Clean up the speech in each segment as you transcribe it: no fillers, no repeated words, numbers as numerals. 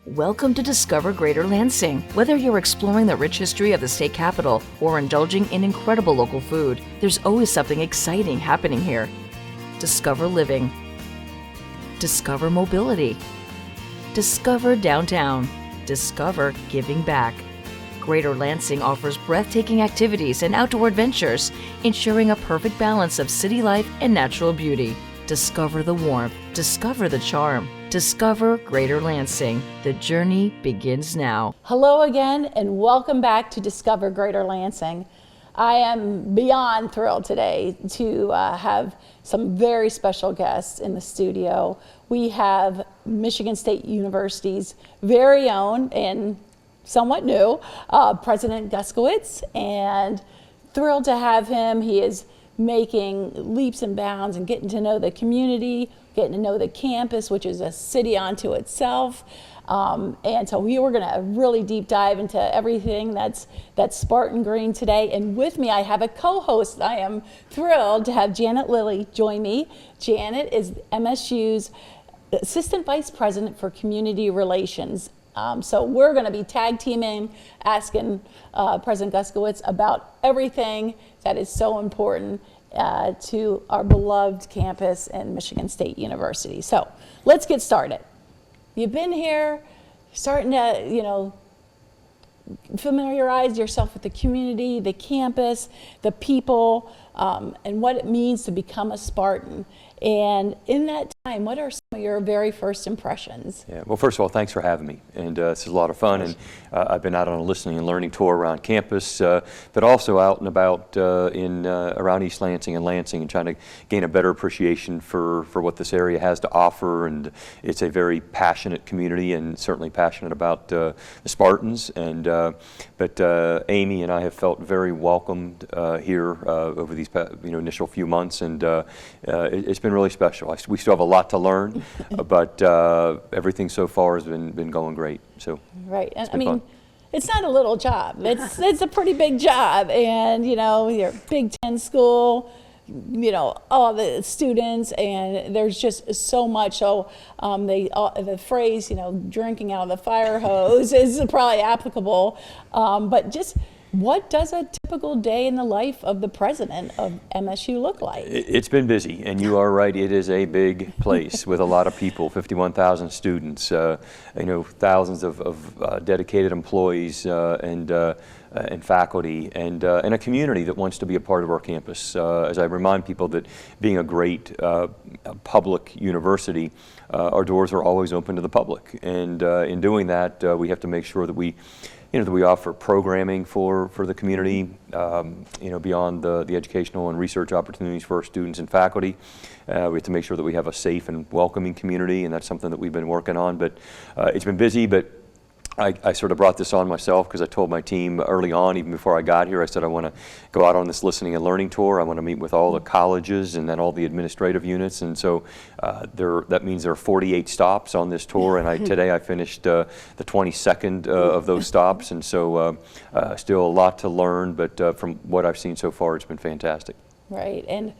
Welcome to Discover Greater Lansing. Whether you're exploring the rich history of the state capital or indulging in incredible local food, there's always something exciting happening here. Discover living. Discover mobility. Discover downtown. Discover giving back. Greater Lansing offers breathtaking activities and outdoor adventures, ensuring a perfect balance of city life and natural beauty. Discover the warmth. Discover the charm. Discover Greater Lansing. The journey begins now. Hello again, and welcome back to Discover Greater Lansing. I am beyond thrilled today to have some very special guests in the studio. We have Michigan State University's very own and somewhat new President Guskowitz, and thrilled to have him. He is making leaps and bounds and getting to know the community, getting to know the campus, which is a city unto itself. And so we were going to really deep dive into everything that's Spartan Green today. And with me, I have a co-host. I am thrilled to have Janet Lilly join me. Janet is MSU's Assistant Vice President for Community Relations. So we're going to be tag teaming, asking President Guskowitz about everything that is so important to our beloved campus in Michigan State University. So let's get started. You've been here, starting to, familiarize yourself with the community, the campus, the people, and what it means to become a Spartan. And in that time, what are some of your very first impressions? Yeah, well, first of all, thanks for having me. And this is a lot of fun. And I've been out on a listening and learning tour around campus, but also out and about around East Lansing and Lansing, and trying to gain a better appreciation for what this area has to offer. And it's a very passionate community, and certainly passionate about the Spartans. And but Amy and I have felt very welcomed here over these initial few months, and it's been really special. We still have a lot to learn, but everything so far has been going great. So right, and I mean, fun. It's not a little job. It's a pretty big job, and you're Big Ten school. All the students, and there's just so much. So the phrase, drinking out of the fire hose is probably applicable. But just what does a typical day in the life of the president of MSU look like? It's been busy, and you are right. It is a big place with a lot of people, 51,000 students, thousands of dedicated employees and faculty, and a community that wants to be a part of our campus. As I remind people that being a great public university, our doors are always open to the public, and in doing that, we have to make sure that we offer programming for the community, beyond the educational and research opportunities for our students and faculty. We have to make sure that we have a safe and welcoming community, and that's something that we've been working on. But it's been busy, but I sort of brought this on myself because I told my team early on, even before I got here, I said I want to go out on this listening and learning tour. I want to meet with all the colleges and then all the administrative units, and so that means there are 48 stops on this tour, and today I finished the 22nd of those stops, and so still a lot to learn, but from what I've seen so far, it's been fantastic. Right, and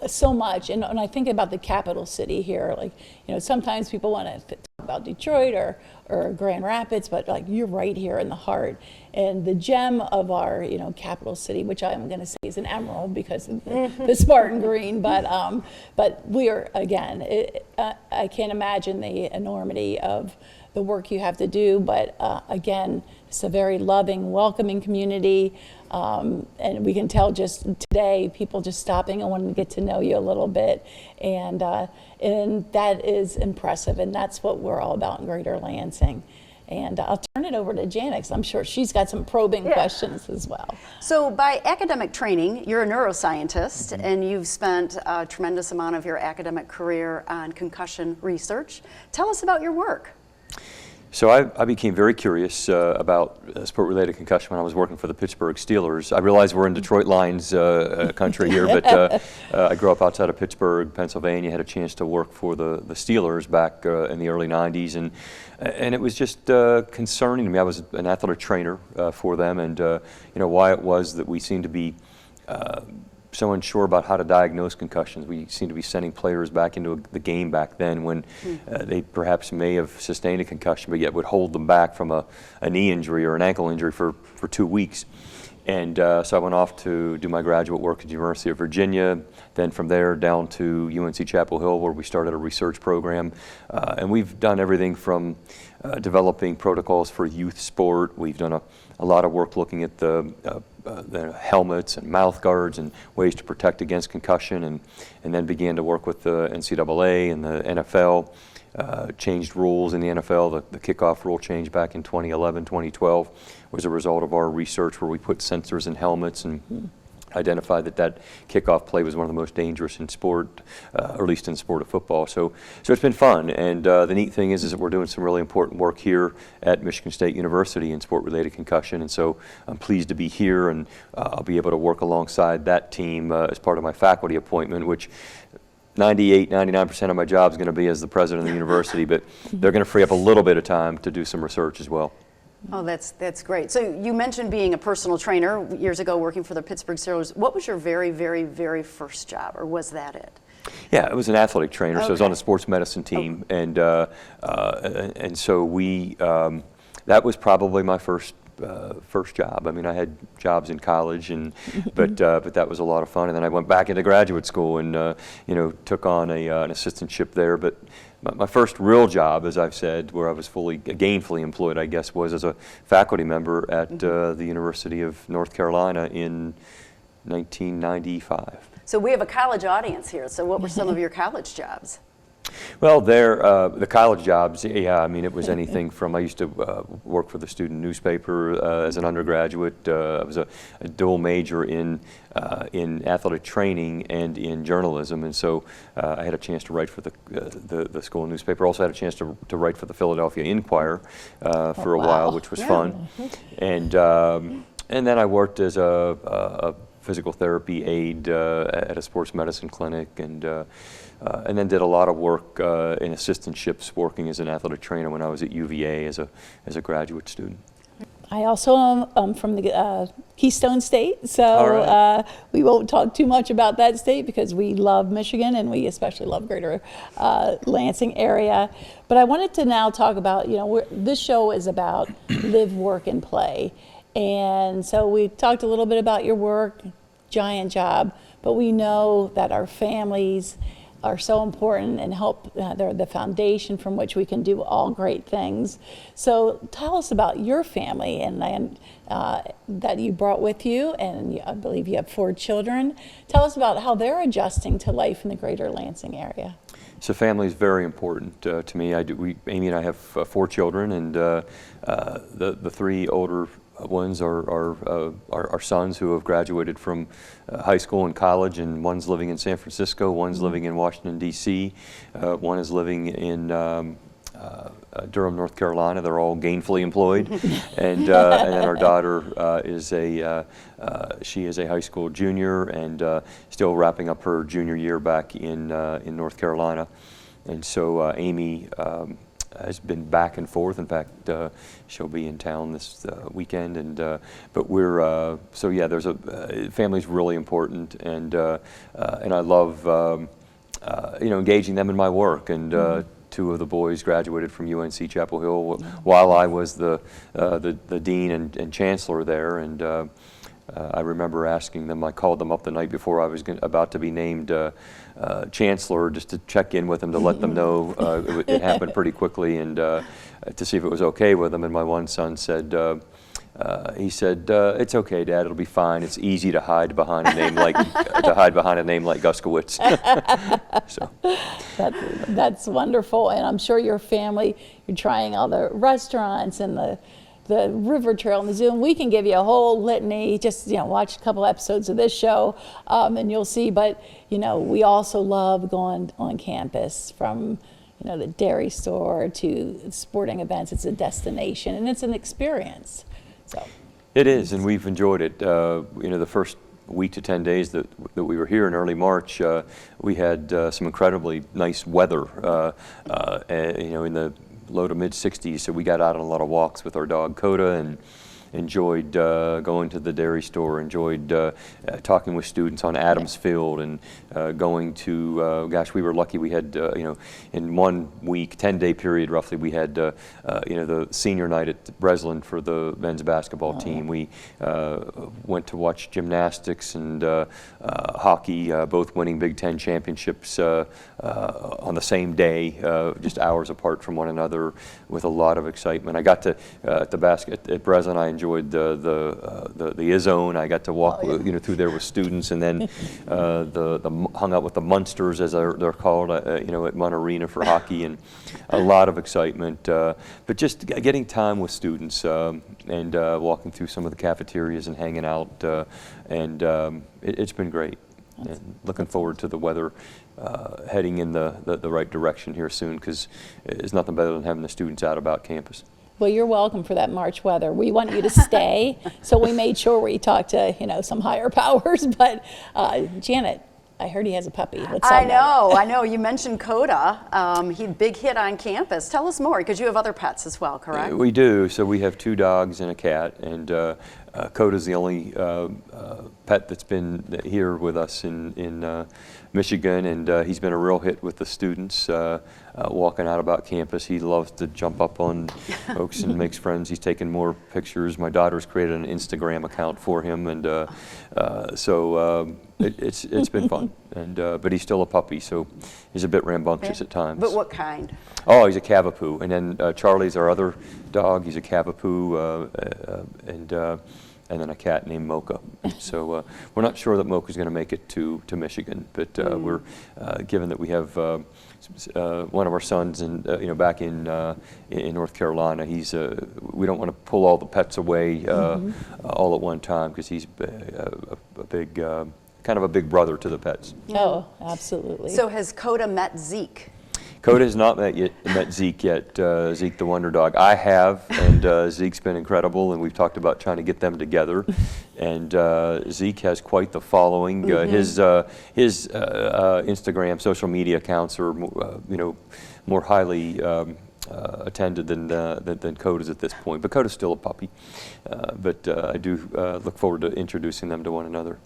so much, and I think about the capital city here, sometimes people want to talk about Detroit or Grand Rapids, but you're right here in the heart, and the gem of our capital city, which I'm going to say is an emerald because of the Spartan Green, but we are, again, I can't imagine the enormity of the work you have to do, but again, it's a very loving, welcoming community, and we can tell just today, people just stopping and wanting to get to know you a little bit, and that is impressive, and that's what we're all about in Greater Lansing. And I'll turn it over to Janet, because I'm sure she's got some probing questions as well. So by academic training, you're a neuroscientist, and you've spent a tremendous amount of your academic career on concussion research. Tell us about your work. So I became very curious about sport-related concussion when I was working for the Pittsburgh Steelers. I realize we're in Detroit Lions country here, but I grew up outside of Pittsburgh, Pennsylvania. Had a chance to work for the Steelers back in the early '90s, and it was just concerning to me. I was an athletic trainer for them, and why it was that we seemed to be so unsure about how to diagnose concussions. We seem to be sending players back into the game back then when they perhaps may have sustained a concussion, but yet would hold them back from a knee injury or an ankle injury for 2 weeks. And so I went off to do my graduate work at the University of Virginia, then from there down to UNC Chapel Hill, where we started a research program. And we've done everything from developing protocols for youth sport. We've done a lot of work looking at the helmets and mouth guards and ways to protect against concussion, and then began to work with the NCAA and the NFL. Changed rules in the NFL. The kickoff rule changed back in 2011, 2012 was a result of our research, where we put sensors in helmets and identified that kickoff play was one of the most dangerous in sport, or at least in the sport of football. So it's been fun, and the neat thing is that we're doing some really important work here at Michigan State University in sport-related concussion, and so I'm pleased to be here, and I'll be able to work alongside that team as part of my faculty appointment, which 99% of my job is going to be as the president of the university, but they're going to free up a little bit of time to do some research as well. Oh, that's great. So you mentioned being a personal trainer years ago, working for the Pittsburgh Steelers. What was your very, very, very first job, or was that it? Yeah, it was an athletic trainer, Okay. so I was on a sports medicine team, and so we that was probably my first job. I mean, I had jobs in college, but that was a lot of fun. And then I went back into graduate school and took on an assistantship there. But my first real job, as I've said, where I was gainfully employed, I guess, was as a faculty member at the University of North Carolina in 1995. So we have a college audience here. So what were some of your college jobs? Well, the college jobs, yeah, I mean, it was anything from, I used to work for the student newspaper as an undergraduate. I was a dual major in athletic training and in journalism, and so I had a chance to write for the school newspaper. Also had a chance to write for the Philadelphia Inquirer for a while, which was fun. And then I worked as a physical therapy aide at a sports medicine clinic, and then did a lot of work in assistantships, working as an athletic trainer when I was at UVA as a graduate student. I also am from the Keystone State, so right. We won't talk too much about that state because we love Michigan and we especially love greater Lansing area. But I wanted to now talk about, this show is about live, work, and play. And so we talked a little bit about your work, giant job, but we know that our families are so important and help, they're the foundation from which we can do all great things. So tell us about your family and that you brought with you, and I believe you have 4 children. Tell us about how they're adjusting to life in the greater Lansing area. So family is very important to me. Amy and I have 4 children, and the 3 older ones are sons who have graduated from high school and college, and one's living in San Francisco, one's living in Washington, D.C., one is living in Durham, North Carolina. They're all gainfully employed, and then our daughter she is a high school junior and still wrapping up her junior year back in North Carolina, and so Amy has been back and forth. In fact, she'll be in town this weekend, and but we're so yeah. There's family's really important, and I love engaging them in my work. And 2 of the boys graduated from UNC Chapel Hill while I was the dean and chancellor there, and I remember asking them. I called them up the night before I was about to be named chancellor, just to check in with them, to let them know it happened pretty quickly, and to see if it was okay with them. And my one son said, it's okay, Dad. It'll be fine. It's easy to hide behind a name like Guskowitz. So That's wonderful, and I'm sure your family. You're trying all the restaurants and the river trail and the zoo, and we can give you a whole litany. Just watch a couple episodes of this show, and you'll see. But we also love going on campus, from the dairy store to sporting events. It's a destination and it's an experience. So it is, and we've enjoyed it. The first week to 10 days that we were here in early March, we had some incredibly nice weather. In the low to mid 60s, so we got out on a lot of walks with our dog Coda, and enjoyed going to the dairy store, enjoyed talking with students on Adams Field, and going to, gosh, we were lucky. We had, in 1 week, 10-day period roughly, we had, the senior night at Breslin for the men's basketball team. We went to watch gymnastics and hockey, both winning Big Ten championships on the same day, just hours apart from one another, with a lot of excitement. I got to at Breslin. I enjoyed the Izzone. I got to walk through there with students, and then hung out with the Munsters, as they're called, at Munn Arena for hockey, and a lot of excitement. But just getting time with students and walking through some of the cafeterias and hanging out, and it's been great. And looking forward to the weather heading in the right direction here soon, because it's nothing better than having the students out about campus. Well, you're welcome for that March weather. We want you to stay, so we made sure we talked to some higher powers. But Janet, I heard he has a puppy. Let's talk about it. I know. You mentioned Coda. He big hit on campus. Tell us more, because you have other pets as well, correct? We do. So we have 2 dogs and a cat, and Coda's the only pet that's been here with us in Michigan, and he's been a real hit with the students walking out about campus. He loves to jump up on folks and makes friends. He's taken more pictures. My daughter's created an Instagram account for him, and so it's been fun. And but he's still a puppy, so he's a bit rambunctious at times. But what kind? Oh, he's a Cavapoo, and then Charlie's our other dog. He's a Cavapoo, and then a cat named Mocha. So we're not sure that Mocha's going to make it to Michigan, but we're given that we have one of our sons back in North Carolina. He's we don't want to pull all the pets away all at one time, because he's a big kind of a big brother to the pets. Oh, absolutely. So has Coda met Zeke? Coda has not met Zeke yet, Zeke the Wonder Dog. I have, and Zeke's been incredible, and we've talked about trying to get them together. And Zeke has quite the following. His Instagram social media accounts are more highly attended than Coda's at this point. But Coda's still a puppy. But I do look forward to introducing them to one another.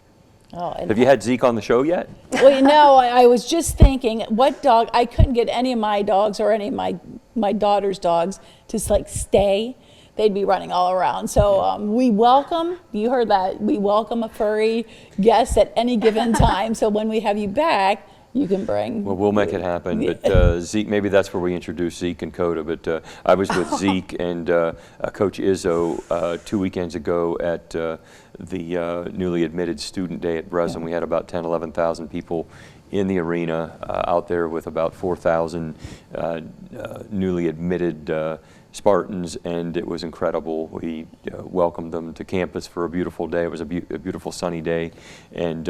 Oh, have you had Zeke on the show yet? Well, I was just thinking, what dog? I couldn't get any of my dogs or any of my daughter's dogs to stay. They'd be running all around. So we welcome, you heard that, we welcome a furry guest at any given time. So when we have you back, you can bring. Well, we'll make it happen. But Zeke, maybe that's where we introduce Zeke and Coda. But I was with Zeke and Coach Izzo 2 weekends ago at the newly admitted student day at Breslin. We had about 10,000, 11,000 people in the arena out there with about 4,000 newly admitted Spartans, and it was incredible. We welcomed them to campus for a beautiful day. It was a beautiful sunny day, and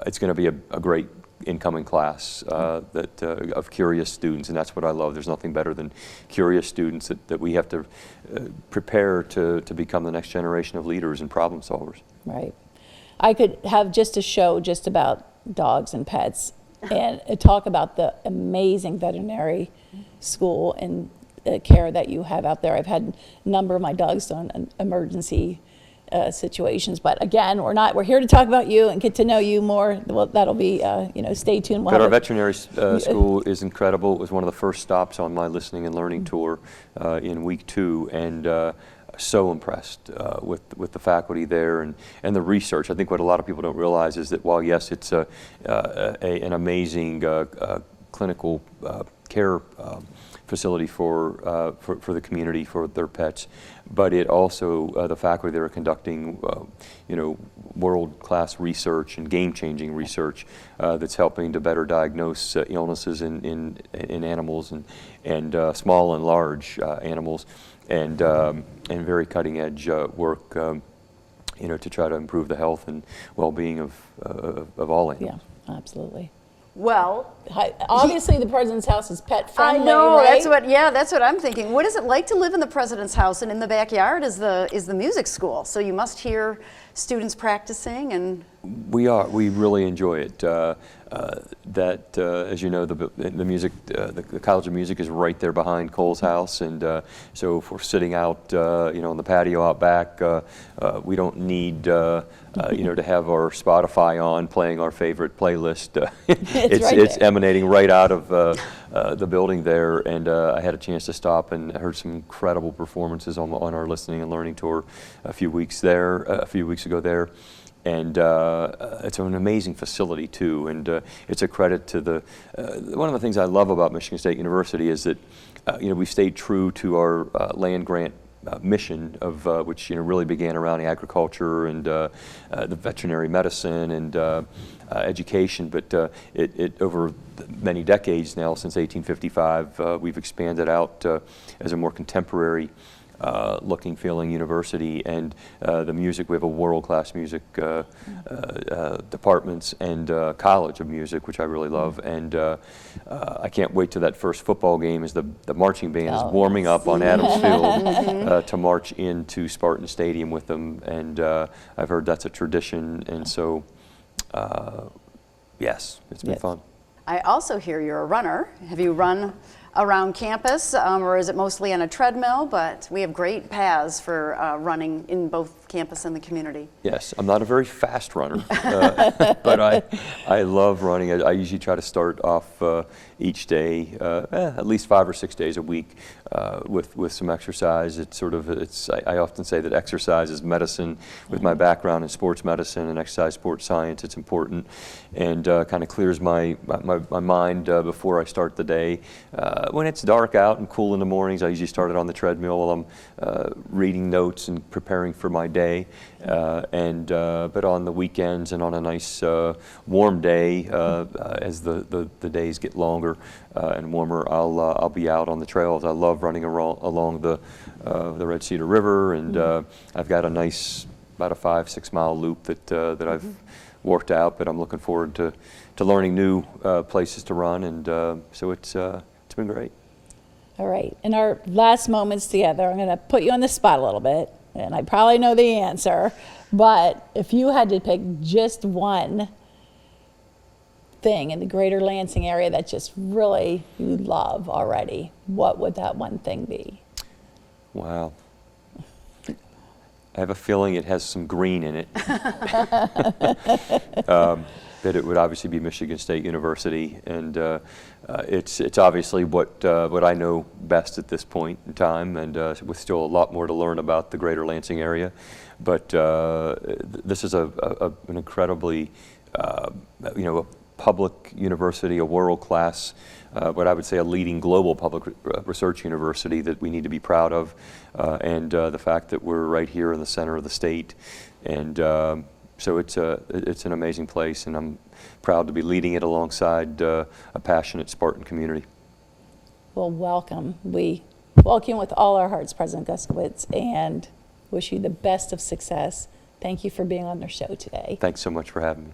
it's going to be a great incoming class of curious students, and that's what I love. There's nothing better than curious students that we have to prepare to become the next generation of leaders and problem solvers. Right. I could have just a show just about dogs and pets and talk about the amazing veterinary school and care that you have out there. I've had a number of my dogs on emergency situations, but again, we're here to talk about you and get to know you more. Well, that'll be stay tuned. But our veterinary school is incredible. It was one of the first stops on my listening and learning tour in week 2, and so impressed with the faculty there and the research. I think what a lot of people don't realize is that while yes, it's an amazing clinical care facility for the community, for their pets, but it also the faculty there are conducting world-class research and game-changing research that's helping to better diagnose illnesses in animals and small and large animals, and very cutting-edge work to try to improve the health and well-being of all animals. Yeah, absolutely. Well, obviously the president's house is pet friendly. I know, right? that's what I'm thinking. What is it like to live in the president's house, and in the backyard is the music school? So you must hear students practicing and? We are. We really enjoy it. As you know, the music, the College of Music is right there behind Cole's house, and so if we're sitting out, on the patio out back, we don't need, to have our Spotify on playing our favorite playlist. It's emanating right out of the building there, and I had a chance to stop and heard some incredible performances on our listening and learning tour a few weeks ago there. And it's an amazing facility too, and it's a credit to one of the things I love about Michigan State University is that we've stayed true to our land grant mission of which really began around agriculture and the veterinary medicine and education, but it over many decades now, since 1855, we've expanded out as a more contemporary looking, feeling university, and the music. We have a world-class music departments and College of Music, which I really love. And I can't wait till that first football game as the marching band is warming up on Adams Field to march into Spartan Stadium with them. And I've heard that's a tradition, and so yes, it's been fun. I also hear you're a runner. Have you run around campus, or is it mostly on a treadmill? But we have great paths for running in both campus and the community. Yes, I'm not a very fast runner, but I love running. I usually try to start off each day, at least 5 or 6 days a week, with some exercise. I often say that exercise is medicine. With my background in sports medicine and exercise sports science, it's important, and kind of clears my mind before I start the day. When it's dark out and cool in the mornings, I usually start it on the treadmill while I'm reading notes and preparing for my day. But on the weekends and on a nice warm day, as the days get longer and warmer, I'll be out on the trails. I love running along the Red Cedar River, and I've got a nice about a 5-6 mile loop that I've worked out. But I'm looking forward to learning new places to run, and so it's been great. All right, in our last moments together, I'm going to put you on the spot a little bit, and I probably know the answer, but if you had to pick just one thing in the greater Lansing area that just really you love already, what would that one thing be? Wow. I have a feeling it has some green in it. That it would obviously be Michigan State University, and it's obviously what I know best at this point in time, and with still a lot more to learn about the greater Lansing area. But this is an incredibly, a public university, a world-class, what I would say a leading global public research university that we need to be proud of, and the fact that we're right here in the center of the state, and so it's an amazing place, and I'm proud to be leading it alongside a passionate Spartan community. Well, welcome. We welcome you with all our hearts, President Guskowitz, and wish you the best of success. Thank you for being on our show today. Thanks so much for having me.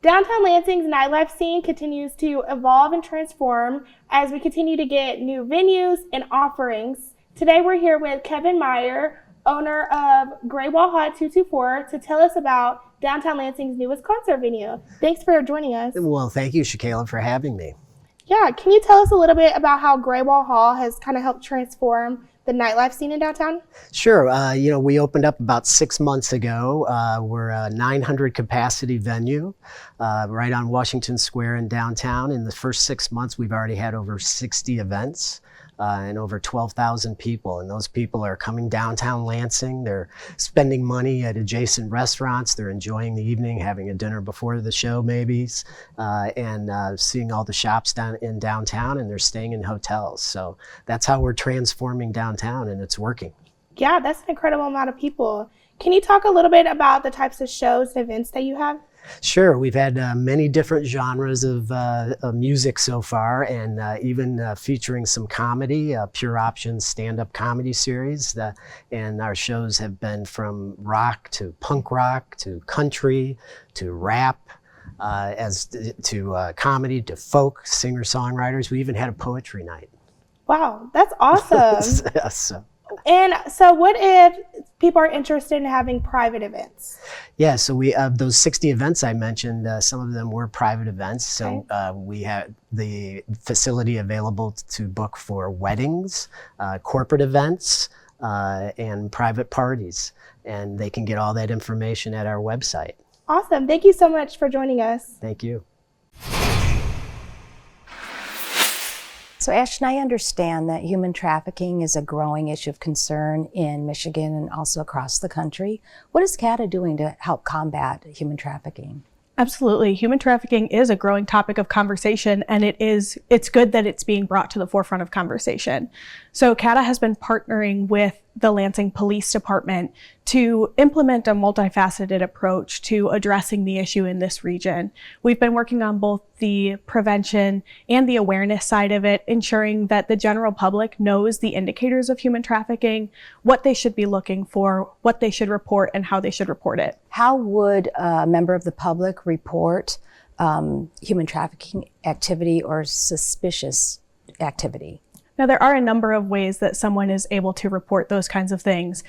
Downtown Lansing's nightlife scene continues to evolve and transform as we continue to get new venues and offerings. Today we're here with Kevin Meyer, owner of Gray Wall Hot 224, to tell us about Downtown Lansing's newest concert venue. Thanks for joining us. Well, thank you, Shaquilla, for having me. Yeah, can you tell us a little bit about how Gray Wall Hall has kind of helped transform the nightlife scene in downtown? Sure. We opened up about 6 months ago. We're a 900 capacity venue right on Washington Square in downtown. In the first 6 months, we've already had over 60 events. And over 12,000 people, and those people are coming downtown Lansing. They're spending money at adjacent restaurants. They're enjoying the evening, having a dinner before the show, maybe, and seeing all the shops down in downtown, and they're staying in hotels. So that's how we're transforming downtown, and it's working. Yeah, that's an incredible amount of people. Can you talk a little bit about the types of shows and events that you have? Sure. We've had many different genres of music so far, and even featuring some comedy, Pure Options stand-up comedy series. And our shows have been from rock to punk rock to country to rap, to comedy to folk, singer-songwriters. We even had a poetry night. Wow, that's awesome. Yes. And so what if people are interested in having private events? Yeah, so we those 60 events I mentioned, some of them were private events. So we had the facility available to book for weddings, corporate events, and private parties. And they can get all that information at our website. Awesome. Thank you so much for joining us. Thank you. So Ashton, I understand that human trafficking is a growing issue of concern in Michigan and also across the country. What is CATA doing to help combat human trafficking? Absolutely. Human trafficking is a growing topic of conversation, and it's good that it's being brought to the forefront of conversation. So CATA has been partnering with the Lansing Police Department to implement a multifaceted approach to addressing the issue in this region. We've been working on both the prevention and the awareness side of it, ensuring that the general public knows the indicators of human trafficking, what they should be looking for, what they should report, and how they should report it. How would a member of the public report human trafficking activity or suspicious activity? Now, there are a number of ways that someone is able to report those kinds of things.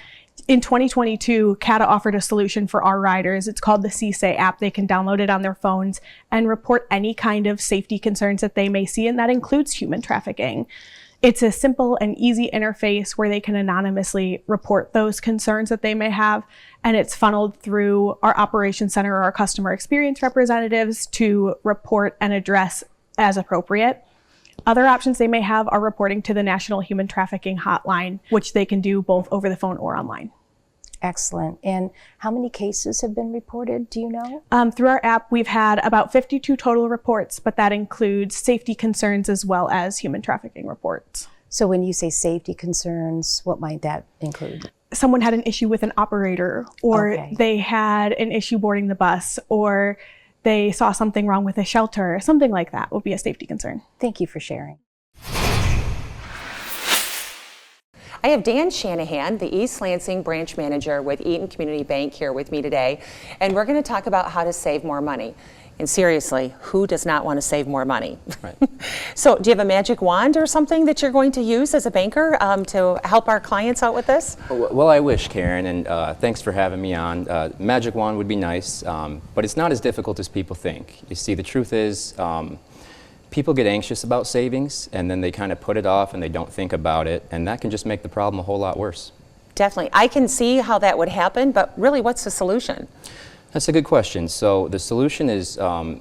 In 2022, CATA offered a solution for our riders. It's called the CSAY app. They can download it on their phones and report any kind of safety concerns that they may see, and that includes human trafficking. It's a simple and easy interface where they can anonymously report those concerns that they may have, and it's funneled through our operations center or our customer experience representatives to report and address as appropriate. Other options they may have are reporting to the National Human Trafficking Hotline, which they can do both over the phone or online. Excellent. And how many cases have been reported? Do you know? Through our app, we've had about 52 total reports, but that includes safety concerns as well as human trafficking reports. So when you say safety concerns, what might that include? Someone had an issue with an operator, or they had an issue boarding the bus, or they saw something wrong with a shelter, something like that would be a safety concern. Thank you for sharing. I have Dan Shanahan, the East Lansing branch manager with Eaton Community Bank, here with me today, and we're going to talk about how to save more money. And seriously, who does not want to save more money? Right. So do you have a magic wand or something that you're going to use as a banker to help our clients out with this? Well, I wish, Karen, and thanks for having me on. Magic wand would be nice, but it's not as difficult as people think. You see, the truth is, people get anxious about savings, and then they kind of put it off and they don't think about it, and that can just make the problem a whole lot worse. Definitely. I can see how that would happen, but really, what's the solution? That's a good question. So the solution is,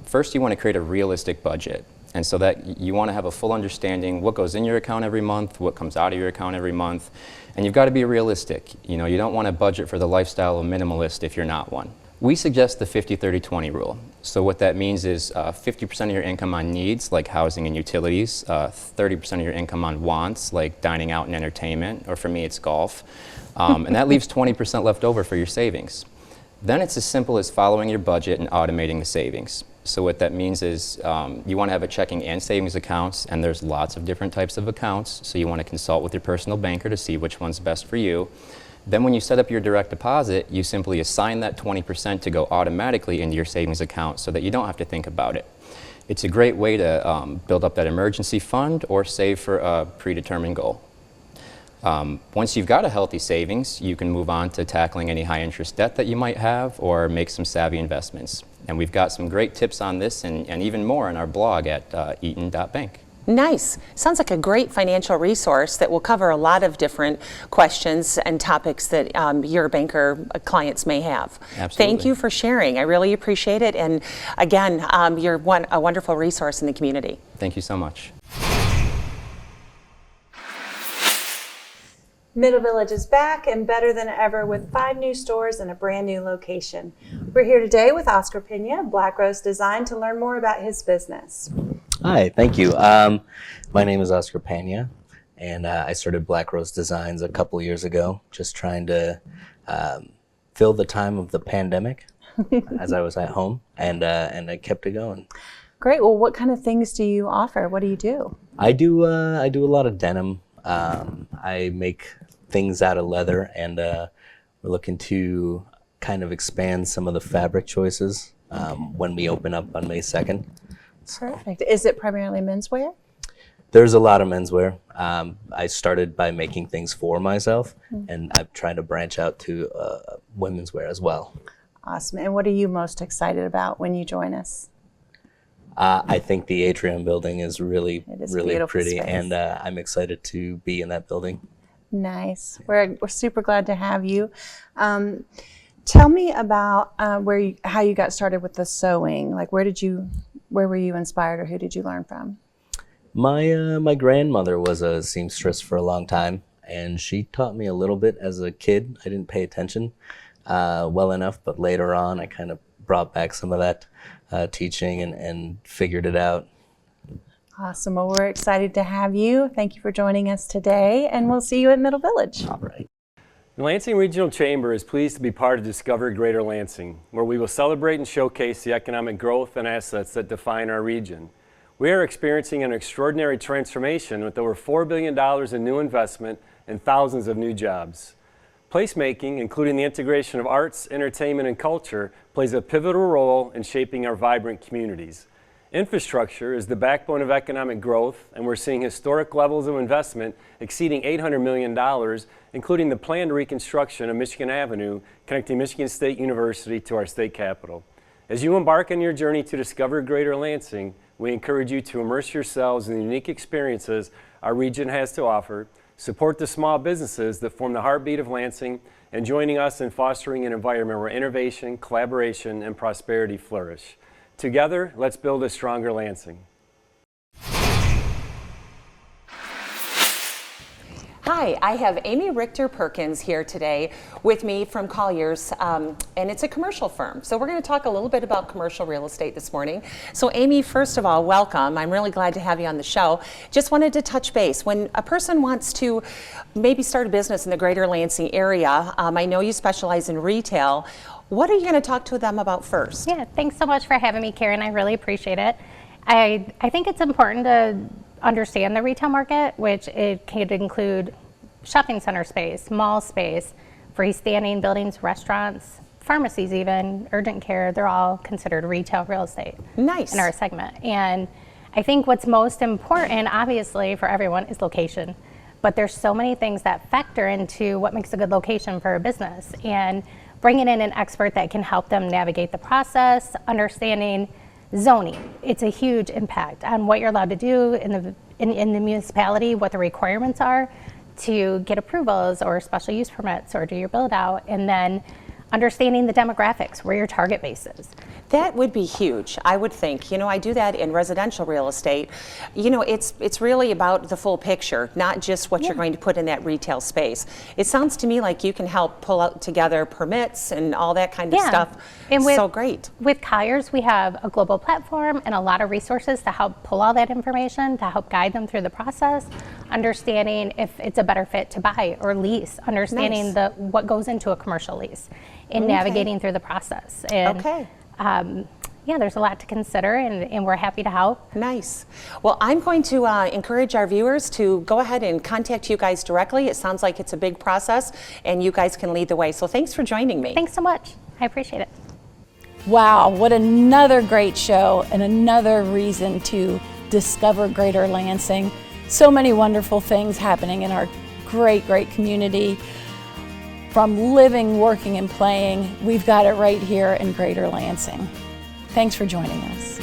first you want to create a realistic budget. And so that you want to have a full understanding what goes in your account every month, what comes out of your account every month. And you've got to be realistic. You know, you don't want to budget for the lifestyle of a minimalist if you're not one. We suggest the 50-30-20 rule. So what that means is 50% of your income on needs, like housing and utilities, 30% of your income on wants, like dining out and entertainment, or for me it's golf. And that leaves 20% left over for your savings. Then it's as simple as following your budget and automating the savings. So what that means is you want to have a checking and savings accounts, and there's lots of different types of accounts, so you want to consult with your personal banker to see which one's best for you. Then when you set up your direct deposit, you simply assign that 20% to go automatically into your savings account so that you don't have to think about it. It's a great way to build up that emergency fund or save for a predetermined goal. Once you've got a healthy savings, you can move on to tackling any high interest debt that you might have or make some savvy investments. And we've got some great tips on this and even more on our blog at eaton.bank. Nice. Sounds like a great financial resource that will cover a lot of different questions and topics that your banker clients may have. Absolutely. Thank you for sharing. I really appreciate it. And again, you're a wonderful resource in the community. Thank you so much. Middle Village is back and better than ever with 5 new stores and a brand new location. We're here today with Oscar Pena, Black Rose Design, to learn more about his business. Hi, thank you. My name is Oscar Pena, and I started Black Rose Designs a couple years ago, just trying to fill the time of the pandemic as I was at home, and I kept it going. Great. Well, what kind of things do you offer? What do you do? I do a lot of denim. I make things out of leather, and we're looking to kind of expand some of the fabric choices when we open up on May 2nd. Perfect. Is it primarily menswear? There's a lot of menswear. I started by making things for myself, and I'm trying to branch out to women's wear as well. Awesome. And what are you most excited about when you join us? I think the Atrium building is really pretty, space. and I'm excited to be in that building. Nice. We're super glad to have you. Tell me about how you got started with the sewing. Like, where were you inspired, or who did you learn from? My grandmother was a seamstress for a long time, and she taught me a little bit as a kid. I didn't pay attention well enough, but later on I kind of brought back some of that teaching and figured it out. Awesome. Well, we're excited to have you. Thank you for joining us today, and we'll see you at Middle Village. All right. The Lansing Regional Chamber is pleased to be part of Discover Greater Lansing, where we will celebrate and showcase the economic growth and assets that define our region. We are experiencing an extraordinary transformation with over $4 billion in new investment and thousands of new jobs. Placemaking, including the integration of arts, entertainment, and culture, plays a pivotal role in shaping our vibrant communities. Infrastructure is the backbone of economic growth, and we're seeing historic levels of investment exceeding $800 million, including the planned reconstruction of Michigan Avenue, connecting Michigan State University to our state capitol. As you embark on your journey to discover Greater Lansing, we encourage you to immerse yourselves in the unique experiences our region has to offer, support the small businesses that form the heartbeat of Lansing, and joining us in fostering an environment where innovation, collaboration, and prosperity flourish. Together, let's build a stronger Lansing. Hi, I have Amy Richter-Perkins here today with me from Colliers, and it's a commercial firm. So we're going to talk a little bit about commercial real estate this morning. So Amy, first of all, welcome. I'm really glad to have you on the show. Just wanted to touch base. When a person wants to maybe start a business in the greater Lansing area, I know you specialize in retail. What are you going to talk to them about first? Yeah, thanks so much for having me, Karen. I really appreciate it. I think it's important to understand the retail market, which it could include shopping center space, mall space, freestanding buildings, restaurants, pharmacies even, urgent care. They're all considered retail real estate. Nice. In our segment. And I think what's most important, obviously, for everyone is location. But there's so many things that factor into what makes a good location for a business. And bringing in an expert that can help them navigate the process, understanding zoning. It's a huge impact on what you're allowed to do in the municipality, what the requirements are to get approvals or special use permits or do your build out, and then understanding the demographics, where your target base is. That would be huge, I would think. You know, I do that in residential real estate. You know, it's really about the full picture, not just what you're going to put in that retail space. It sounds to me like you can help pull out together permits and all that kind of stuff. And so great. With Colliers, we have a global platform and a lot of resources to help pull all that information, to help guide them through the process, understanding if it's a better fit to buy or lease, understanding what goes into a commercial lease, in navigating through the process. And, yeah, there's a lot to consider, and we're happy to help. Nice. Well, I'm going to encourage our viewers to go ahead and contact you guys directly. It sounds like it's a big process, and you guys can lead the way. So thanks for joining me. Thanks so much. I appreciate it. Wow, what another great show and another reason to discover Greater Lansing. So many wonderful things happening in our great, great community. From living, working, and playing, we've got it right here in Greater Lansing. Thanks for joining us.